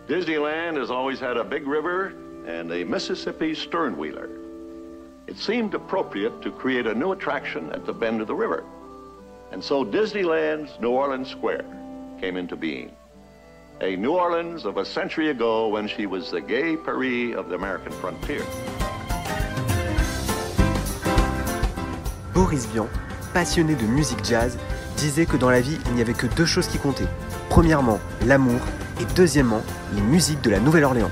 Disneyland has always had a big river and a Mississippi sternwheeler. It seemed appropriate to create a new attraction at the bend of the river. And so Disneyland's New Orleans Square came into being. A New Orleans of a century ago when she was the gay Paris of the American frontier. Boris Vian, passionné de musique jazz, disait que dans la vie, il n'y avait que deux choses qui comptaient. Premièrement, l'amour et deuxièmement, les musiques de la Nouvelle-Orléans.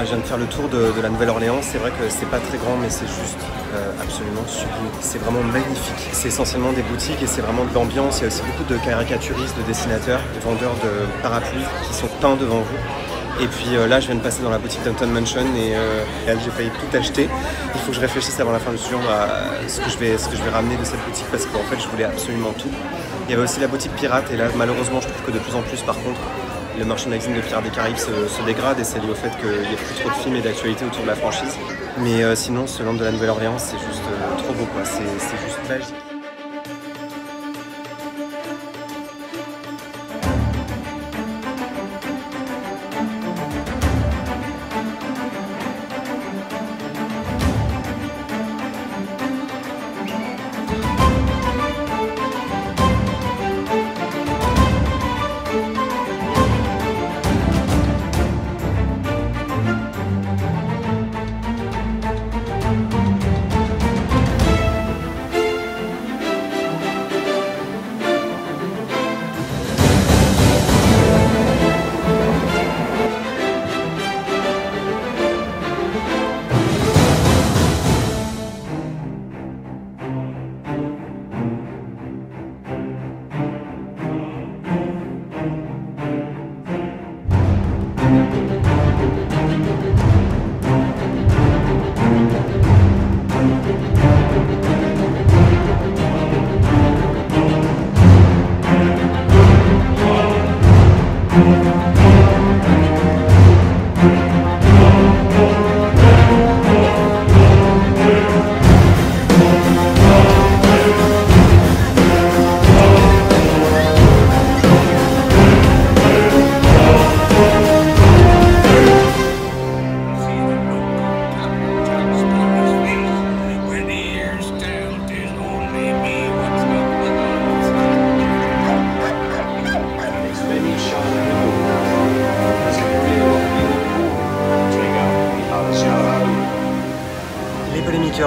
Je viens de faire le tour de la Nouvelle-Orléans, c'est vrai que c'est pas très grand mais c'est juste absolument sublime. C'est vraiment magnifique. C'est essentiellement des boutiques et c'est vraiment de l'ambiance. Il y a aussi beaucoup de caricaturistes, de dessinateurs, de vendeurs de parapluies qui sont peints devant vous. Et puis là je viens de passer dans la boutique Downton Mansion et j'ai failli tout acheter. Il faut que je réfléchisse avant la fin du séjour à ce que je vais ramener de cette boutique parce qu'en fait je voulais absolument tout. Il y avait aussi la boutique pirate et là malheureusement je trouve que de plus en plus par contre le merchandising de Pirates des Caraïbes se dégrade et c'est lié au fait qu'il n'y a plus trop de films et d'actualités autour de la franchise. Mais sinon, ce land de la Nouvelle-Orléans, c'est juste trop beau, quoi. C'est juste magique.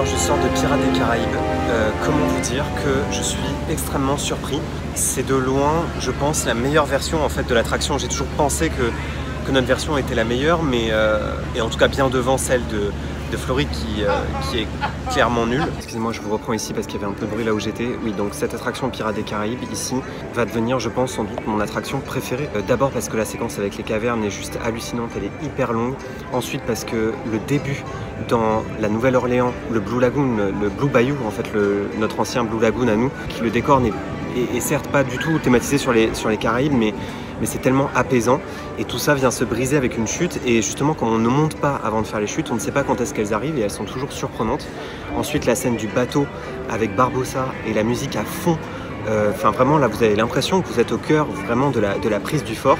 Je sors de Pirates des Caraïbes. Comment vous dire que je suis extrêmement surpris. C'est de loin, je pense, la meilleure version en fait de l'attraction. J'ai toujours pensé que notre version était la meilleure, mais et en tout cas bien devant celle de Floride qui est clairement nulle. Excusez-moi, je vous reprends ici parce qu'il y avait un peu de bruit là où j'étais. Oui, donc cette attraction Pirates des Caraïbes ici va devenir, je pense, sans doute mon attraction préférée. D'abord parce que la séquence avec les cavernes est juste hallucinante, elle est hyper longue. Ensuite parce que le début dans la Nouvelle-Orléans, le Blue Lagoon, le Blue Bayou, en fait notre ancien Blue Lagoon à nous, qui le décor est certes pas du tout thématisé sur les Caraïbes, mais c'est tellement apaisant et tout ça vient se briser avec une chute et justement quand on ne monte pas avant de faire les chutes, on ne sait pas quand est-ce qu'elles arrivent et elles sont toujours surprenantes. Ensuite la scène du bateau avec Barbossa et la musique à fond Enfin vraiment là vous avez l'impression que vous êtes au cœur vraiment de la prise du fort.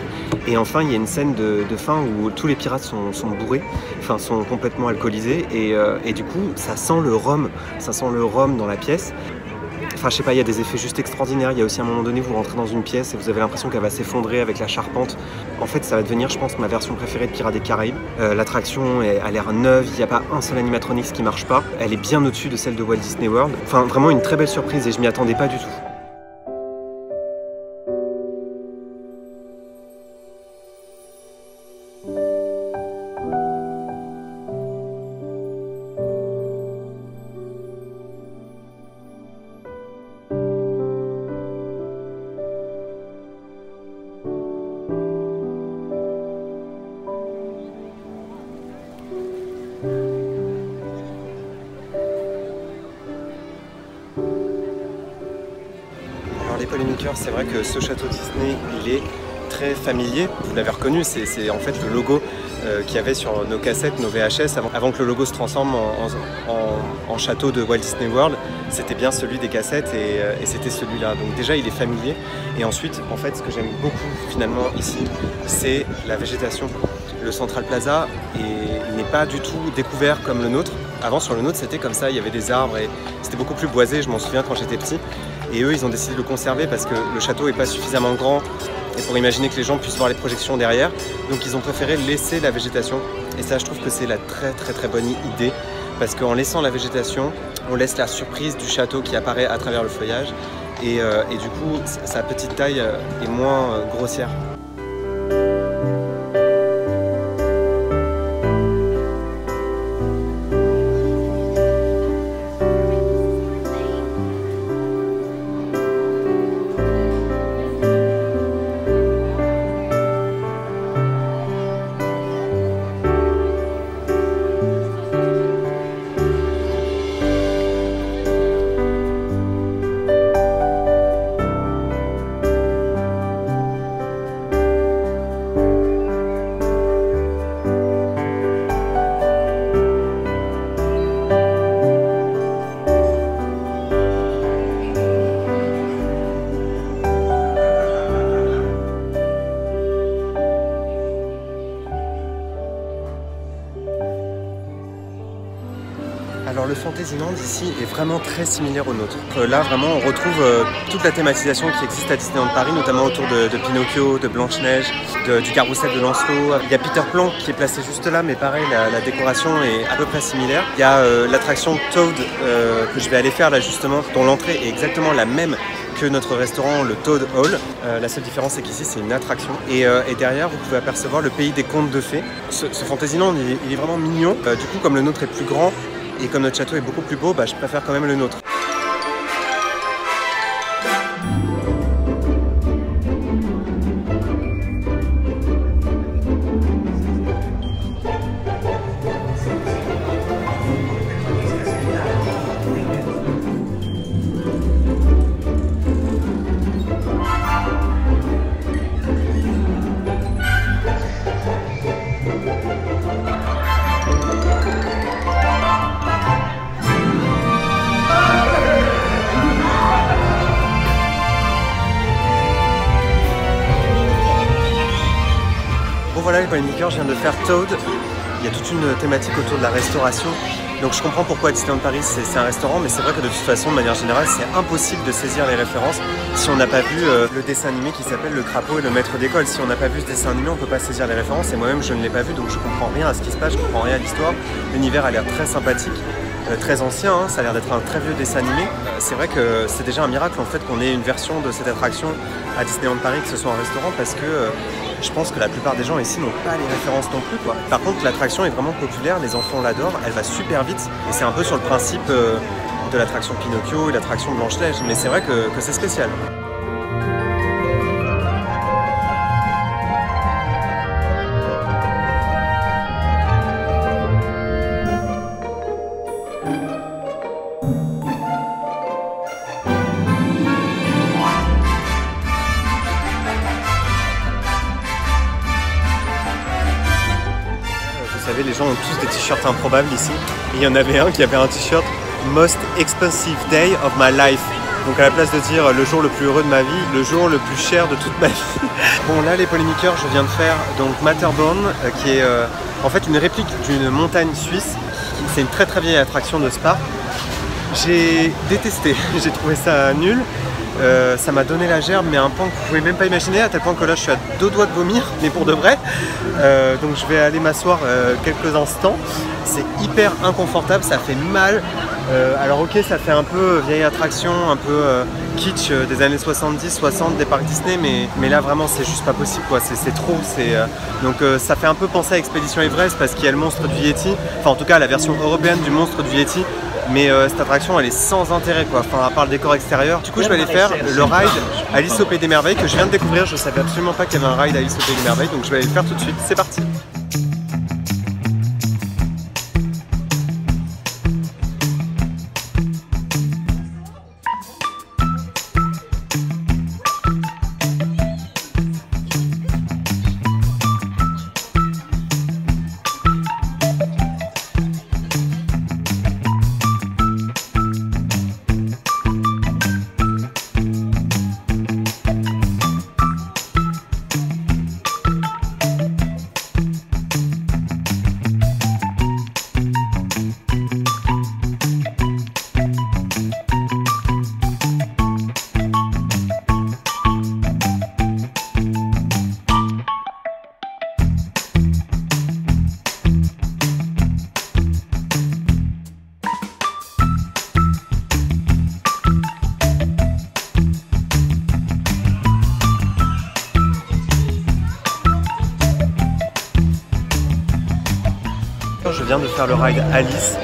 Et enfin il y a une scène de fin où tous les pirates sont bourrés, enfin sont complètement alcoolisés et du coup ça sent le rhum dans la pièce. Enfin je sais pas, il y a des effets juste extraordinaires. Il y a aussi à un moment donné vous rentrez dans une pièce et vous avez l'impression qu'elle va s'effondrer avec la charpente. En fait ça va devenir je pense ma version préférée de Pirates des Caraïbes. L'attraction a l'air neuve, il n'y a pas un seul animatronics qui marche pas. Elle est bien au-dessus de celle de Walt Disney World. Enfin vraiment une très belle surprise et je m'y attendais pas du tout. Les polémiqueurs, c'est vrai que ce château Disney, il est très familier. Vous l'avez reconnu, c'est en fait le logo qu'il y avait sur nos cassettes, nos VHS, avant que le logo se transforme en château de Walt Disney World. C'était bien celui des cassettes et c'était celui-là. Donc déjà, il est familier. Et ensuite, en fait, ce que j'aime beaucoup finalement ici, c'est la végétation. Le Central Plaza n'est pas du tout découvert comme le nôtre. Avant, sur le nôtre, c'était comme ça, il y avait des arbres et c'était beaucoup plus boisé, je m'en souviens quand j'étais petit. Et eux, ils ont décidé de le conserver parce que le château n'est pas suffisamment grand et pour imaginer que les gens puissent voir les projections derrière. Donc ils ont préféré laisser la végétation. Et ça, je trouve que c'est la très bonne idée parce qu'en laissant la végétation, on laisse la surprise du château qui apparaît à travers le feuillage. Et du coup, sa petite taille est moins grossière. Alors le Fantasyland ici est vraiment très similaire au nôtre. Là vraiment on retrouve toute la thématisation qui existe à Disneyland Paris, notamment autour de Pinocchio, de Blanche-Neige, du carrousel de Lancelot. Il y a Peter Pan qui est placé juste là, mais pareil la décoration est à peu près similaire. Il y a l'attraction Toad que je vais aller faire là justement, dont l'entrée est exactement la même que notre restaurant, le Toad Hall. La seule différence c'est qu'ici c'est une attraction. Et derrière vous pouvez apercevoir le pays des contes de fées. Ce Fantasyland il est vraiment mignon. Du coup comme le nôtre est plus grand, et comme notre château est beaucoup plus beau, je préfère quand même le nôtre. Voilà les polémiqueurs, je viens de faire Toad. Il y a toute une thématique autour de la restauration. Donc je comprends pourquoi Disneyland Paris c'est un restaurant, mais c'est vrai que de toute façon, de manière générale, c'est impossible de saisir les références si on n'a pas vu le dessin animé qui s'appelle Le Crapaud et le Maître d'école. Si on n'a pas vu ce dessin animé, on ne peut pas saisir les références et moi-même je ne l'ai pas vu, donc je comprends rien à ce qui se passe, je comprends rien à l'histoire. L'univers a l'air très sympathique. Très ancien, hein, ça a l'air d'être un très vieux dessin animé. C'est vrai que c'est déjà un miracle en fait qu'on ait une version de cette attraction à Disneyland Paris, que ce soit un restaurant, parce que je pense que la plupart des gens ici n'ont pas les références non plus, quoi. Par contre l'attraction est vraiment populaire, les enfants l'adorent, elle va super vite et c'est un peu sur le principe de l'attraction Pinocchio et l'attraction Blanche-Neige, mais c'est vrai que c'est spécial. Vous savez, les gens ont tous des t-shirts improbables ici. Et il y en avait un qui avait un t-shirt Most Expensive Day of My Life. Donc à la place de dire le jour le plus heureux de ma vie, le jour le plus cher de toute ma vie. Bon là les polémiqueurs, je viens de faire donc Matterborn qui est en fait une réplique d'une montagne suisse. C'est une très très vieille attraction de Spa. J'ai détesté, j'ai trouvé ça nul. Ça m'a donné la gerbe, mais à un point que vous pouvez même pas imaginer, à tel point que là je suis à 2 doigts de vomir, mais pour de vrai. Donc je vais aller m'asseoir quelques instants. C'est hyper inconfortable, ça fait mal. Alors ok, ça fait un peu vieille attraction, un peu kitsch des années 70-60 des parcs Disney, mais là vraiment c'est juste pas possible quoi, c'est trop. Donc ça fait un peu penser à Expédition Everest parce qu'il y a le monstre du Yeti, enfin en tout cas la version européenne du monstre du Yeti. Mais cette attraction elle est sans intérêt quoi, enfin à part le décor extérieur. Du coup je vais aller faire le ride Alice au Pays des Merveilles que je viens de découvrir. Je savais absolument pas qu'il y avait un ride Alice au Pays des Merveilles, donc je vais aller le faire tout de suite, c'est parti. Je viens de faire le ride Alice.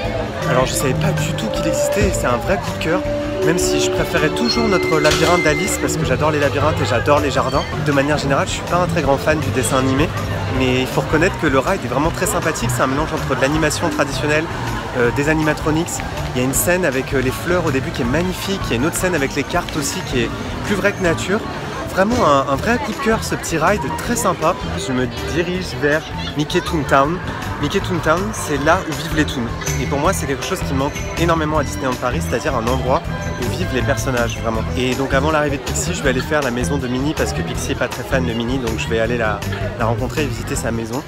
Alors je savais pas du tout qu'il existait et c'est un vrai coup de cœur. Même si je préférais toujours notre labyrinthe d'Alice parce que j'adore les labyrinthes et j'adore les jardins. De manière générale, je suis pas un très grand fan du dessin animé, mais il faut reconnaître que le ride est vraiment très sympathique. C'est un mélange entre de l'animation traditionnelle, des animatronics. Il y a une scène avec les fleurs au début qui est magnifique. Il y a une autre scène avec les cartes aussi qui est plus vraie que nature. Vraiment un vrai coup de cœur ce petit ride, très sympa. Je me dirige vers Mickey Toontown. Mickey Toontown, c'est là où vivent les Toons. Et pour moi, c'est quelque chose qui manque énormément à Disneyland Paris, c'est-à-dire un endroit où vivent les personnages, vraiment. Et donc avant l'arrivée de Pixie, je vais aller faire la maison de Minnie parce que Pixie n'est pas très fan de Minnie, donc je vais aller la rencontrer et visiter sa maison.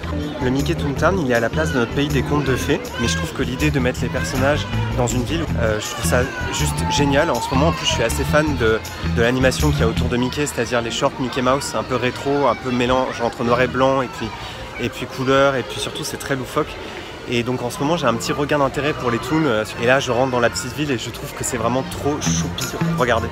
Le Mickey Toontown, il est à la place de notre pays des contes de fées, mais je trouve que l'idée de mettre les personnages dans une ville, je trouve ça juste génial. En ce moment, en plus, je suis assez fan de l'animation qu'il y a autour de Mickey, c'est-à-dire les shorts Mickey Mouse, un peu rétro, un peu mélange entre noir et blanc et puis couleur, et puis surtout c'est très loufoque. Et donc en ce moment j'ai un petit regain d'intérêt pour les Toons. Et là je rentre dans la petite ville et je trouve que c'est vraiment trop choupi. Regardez.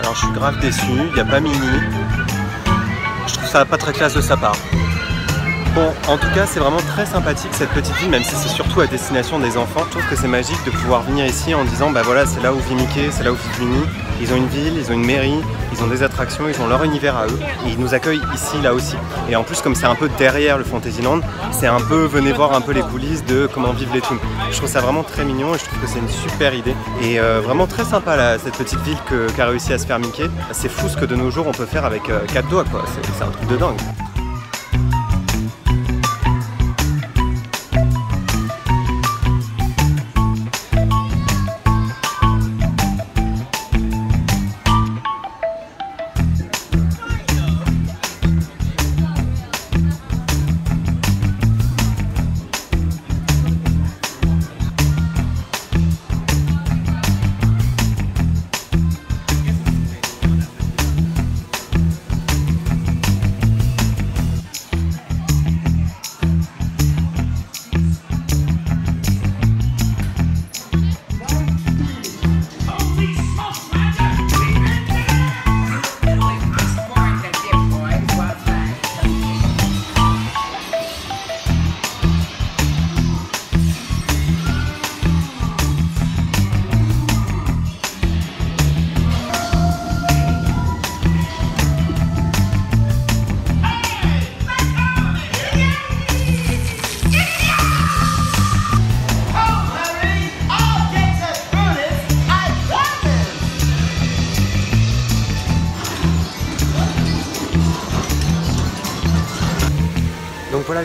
Alors je suis grave déçu, il n'y a pas Minnie. Je trouve ça pas très classe de sa part. Bon, en tout cas, c'est vraiment très sympathique cette petite ville, même si c'est surtout à destination des enfants. Je trouve que c'est magique de pouvoir venir ici en disant bah voilà, c'est là où vit Mickey, c'est là où vit Minnie. Ils ont une ville, ils ont une mairie, ils ont des attractions, ils ont leur univers à eux. Et ils nous accueillent ici, là aussi. Et en plus, comme c'est un peu derrière le Fantasyland, c'est un peu, venez voir un peu les coulisses de comment vivent les Toons. Je trouve ça vraiment très mignon et je trouve que c'est une super idée. Et vraiment très sympa là, cette petite ville qu'a réussi à se faire Mickey. C'est fou ce que de nos jours on peut faire avec 4 doigts quoi, c'est un truc de dingue.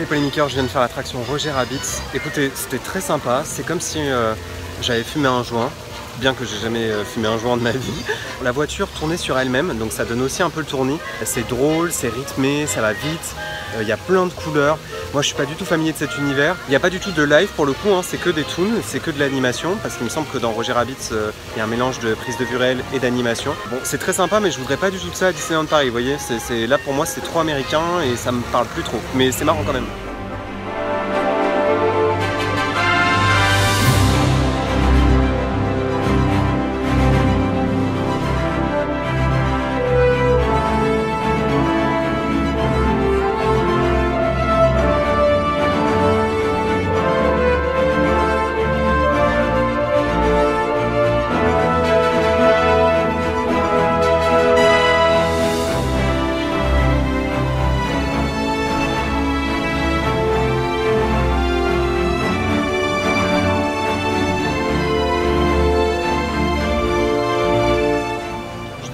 polémiqueurs, je viens de faire l'attraction Roger Rabbit. Écoutez, c'était très sympa, c'est comme si j'avais fumé un joint, bien que j'ai jamais fumé un joint de ma vie. La voiture tournait sur elle-même, donc ça donne aussi un peu le tournis. C'est drôle, c'est rythmé, ça va vite, il y a plein de couleurs. Moi je suis pas du tout familier de cet univers. Il n'y a pas du tout de live pour le coup, hein. C'est que des toons, c'est que de l'animation, parce qu'il me semble que dans Roger Rabbit, il y a un mélange de prise de vue réelle et d'animation. Bon, c'est très sympa, mais je voudrais pas du tout de ça à Disneyland Paris, vous voyez. Là pour moi c'est trop américain et ça me parle plus trop, mais c'est marrant quand même.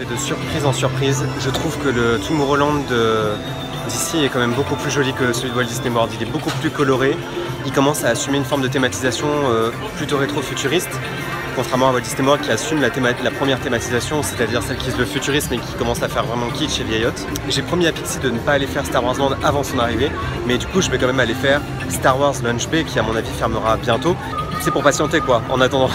De surprise en surprise, je trouve que le Tomorrowland d'ici est quand même beaucoup plus joli que celui de Walt Disney World. Il est beaucoup plus coloré, il commence à assumer une forme de thématisation plutôt rétro-futuriste, contrairement à Walt Disney World qui assume la première thématisation, c'est-à-dire celle qui se veut futuriste mais qui commence à faire vraiment kitsch et vieillotte. J'ai promis à Pixie de ne pas aller faire Star Wars Land avant son arrivée, mais du coup je vais quand même aller faire Star Wars Launch Bay qui à mon avis fermera bientôt. C'est pour patienter quoi, en attendant.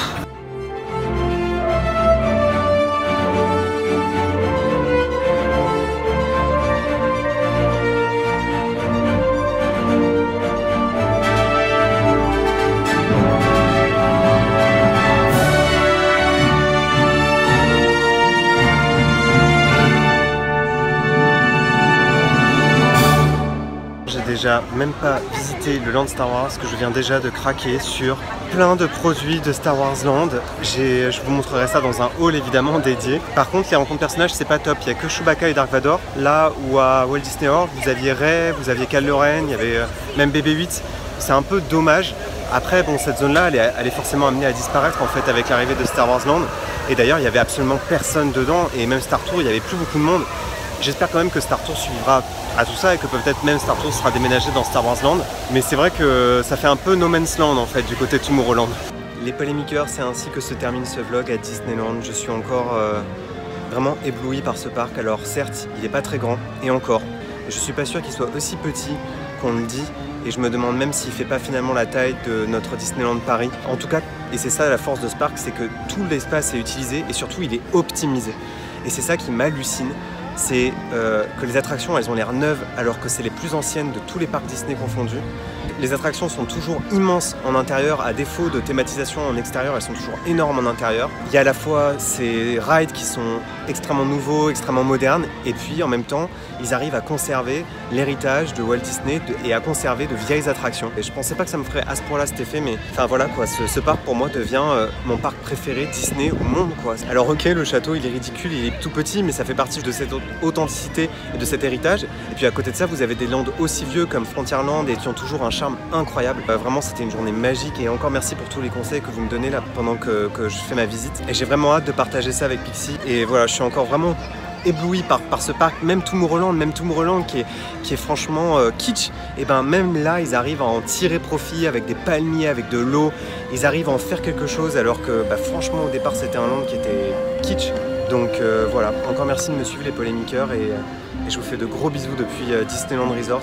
Déjà même pas visité le Land Star Wars que je viens déjà de craquer sur plein de produits de Star Wars Land. Je vous montrerai ça dans un haul évidemment dédié. Par contre les rencontres personnages c'est pas top, il y a que Chewbacca et Dark Vador. Là où à Walt Disney World vous aviez Rey, vous aviez Kylo Ren, il y avait même BB-8. C'est un peu dommage. Après bon cette zone là elle est forcément amenée à disparaître en fait avec l'arrivée de Star Wars Land. Et d'ailleurs il y avait absolument personne dedans et même Star Tour il y avait plus beaucoup de monde. J'espère quand même que Star Tour suivra à tout ça et que peut-être même Star Tour sera déménagé dans Star Wars Land. Mais c'est vrai que ça fait un peu No Man's Land en fait du côté Tomorrowland. Les polémiqueurs, c'est ainsi que se termine ce vlog à Disneyland. Je suis encore vraiment ébloui par ce parc. Alors certes, il n'est pas très grand et encore. Je suis pas sûr qu'il soit aussi petit qu'on le dit. Et je me demande même s'il fait pas finalement la taille de notre Disneyland Paris. En tout cas, et c'est ça la force de ce parc, c'est que tout l'espace est utilisé et surtout il est optimisé. Et c'est ça qui m'hallucine. C'est que les attractions elles ont l'air neuves alors que c'est les plus anciennes de tous les parcs Disney confondus. Les attractions sont toujours immenses en intérieur, à défaut de thématisation en extérieur, elles sont toujours énormes en intérieur. Il y a à la fois ces rides qui sont extrêmement nouveaux, extrêmement modernes, et puis en même temps, ils arrivent à conserver l'héritage de Walt Disney et à conserver de vieilles attractions. Et je pensais pas que ça me ferait à ce point-là cet effet, mais enfin voilà quoi, ce parc pour moi devient mon parc préféré Disney au monde quoi. Alors ok, le château il est ridicule, il est tout petit, mais ça fait partie de cette authenticité et de cet héritage. Et puis à côté de ça, vous avez des lands aussi vieux comme Frontierland et qui ont toujours un charme incroyable. Vraiment c'était une journée magique et encore merci pour tous les conseils que vous me donnez là pendant que je fais ma visite. Et j'ai vraiment hâte de partager ça avec Pixie. Et voilà, je suis encore vraiment ébloui par ce parc, même Tomorrowland qui est franchement kitsch, et ben même là ils arrivent à en tirer profit avec des palmiers, avec de l'eau, ils arrivent à en faire quelque chose alors que franchement au départ c'était un land qui était kitsch. Donc voilà, encore merci de me suivre les polémiqueurs et je vous fais de gros bisous depuis Disneyland Resort.